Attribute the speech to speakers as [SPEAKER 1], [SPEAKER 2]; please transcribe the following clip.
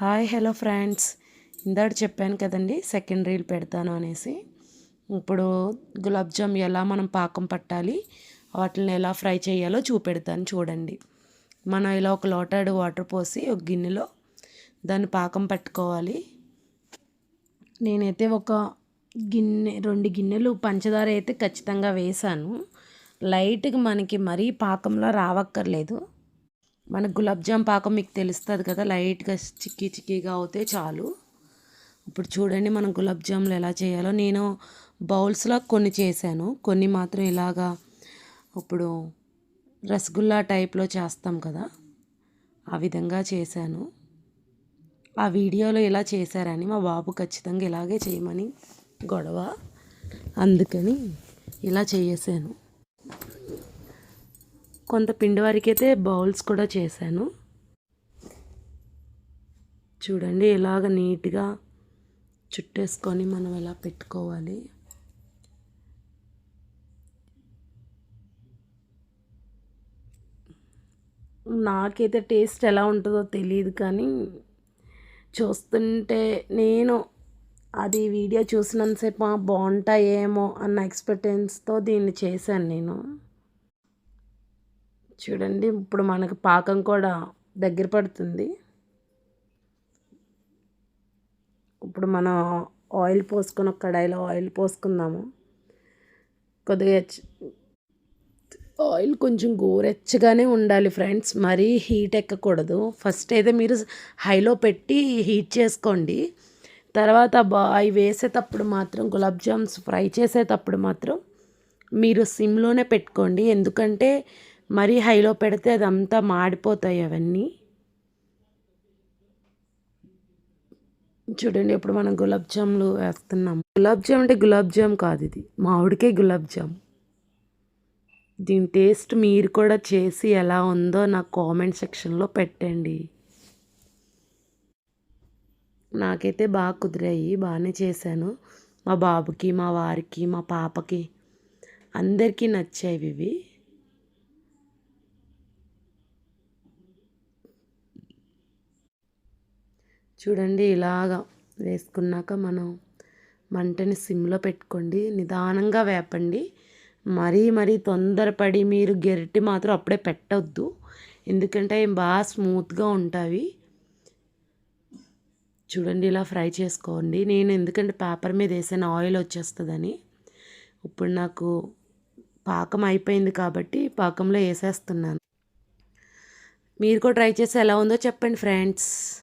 [SPEAKER 1] Hi hello friends, ఇందాక చెప్పాను కదండి సెకండ్ రీల్ పెడతాను అనేసి. ఇప్పుడు గులాబ్ జామ్ ఎలా మనం పాకం పట్టాలి, వాటిని ఎలా ఫ్రై చేయాలో చూపెడతాను చూడండి. మనం ఇలా ఒక లోటాడు వాటర్ పోసి ఒక గిన్నెలో దాన్ని పాకం పట్టుకోవాలి. నేనైతే ఒక గిన్నె 2 గిన్నెలు పంచదార అయితే ఖచ్చితంగా వేసాను. లైట్గా మనకి మరీ పాకంలా రావక్కర్లేదు. మన గులాబ్ జామ్ పాకం మీకు తెలుస్తుంది కదా, లైట్గా చిక్కీగా అవుతే చాలు. ఇప్పుడు చూడండి మనం గులాబ్ జాములు ఎలా చేయాలో. నేను బౌల్స్లో కొన్ని చేశాను, కొన్ని మాత్రం ఇలాగా ఇప్పుడు రసగుల్లా టైప్లో చేస్తాం కదా, ఆ విధంగా చేశాను. ఆ వీడియోలో ఇలా చేశారని మా బాబు ఖచ్చితంగా ఇలాగే చేయమని గొడవ, అందుకని ఇలా చేసాను. కొంత పిండి వరకైతే బౌల్స్ కూడా చేశాను. చూడండి ఇలాగ నీట్గా చుట్టేసుకొని మనం ఎలా పెట్టుకోవాలి. నాకైతే టేస్ట్ ఎలా ఉంటుందో తెలియదు, కానీ చూస్తుంటే నేను అది వీడియో చూసినంతసేపు బాగుంటాయేమో అన్న ఎక్స్పెక్టెన్స్తో దీన్ని చేశాను నేను. చూడండి ఇప్పుడు మనకు పాకం కూడా దగ్గర పడుతుంది. ఇప్పుడు మనం ఆయిల్ పోసుకొని ఒక కడాయిలో ఆయిల్ పోసుకుందాము. కొద్దిగా ఆయిల్ కొంచెం గోరెచ్చగానే ఉండాలి ఫ్రెండ్స్, మరీ హీట్ ఎక్కకూడదు. ఫస్ట్ అయితే మీరు హైలో పెట్టి హీట్ చేసుకోండి. తర్వాత అవి వేసేటప్పుడు మాత్రం గులాబ్ జామ్స్ ఫ్రై చేసేటప్పుడు మాత్రం మీరు సిమ్లోనే పెట్టుకోండి, ఎందుకంటే మరీ హైలో పెడితే అదంతా మాడిపోతాయి అవన్నీ. చూడండి ఇప్పుడు మనం గులాబ్ జాములు వేస్తున్నాం. గులాబ్ జామ్ అంటే గులాబ్ జామ్ కాదు, ఇది మామిడికాయ గులాబ్ జామ్. దీని టేస్ట్ మీరు కూడా చేసి ఎలా ఉందో నాకు కామెంట్ సెక్షన్లో పెట్టండి. నాకైతే బాగా కుదిరాయి, బాగానే చేశాను. మా బాబుకి, మా వారికి, మా పాపకి అందరికీ నచ్చాయి ఇవి. చూడండి ఇలాగా వేసుకున్నాక మనం మంటని సిమ్లో పెట్టుకోండి, నిదానంగా వేపండి. మరీ తొందరపడి మీరు గెరిటి మాత్రం అప్పుడే పెట్టవద్దు, ఎందుకంటే అవి బాగా స్మూత్గా ఉంటాయి. చూడండి ఇలా ఫ్రై చేసుకోండి. నేను ఎందుకంటే పేపర్ మీద వేసాను ఆయిల్ వచ్చేస్తుందని. ఇప్పుడు నాకు పాకం అయిపోయింది కాబట్టి పాకంలో వేసేస్తున్నాను. మీరు కూడా ట్రై చేసి ఎలా ఉందో చెప్పండి ఫ్రెండ్స్.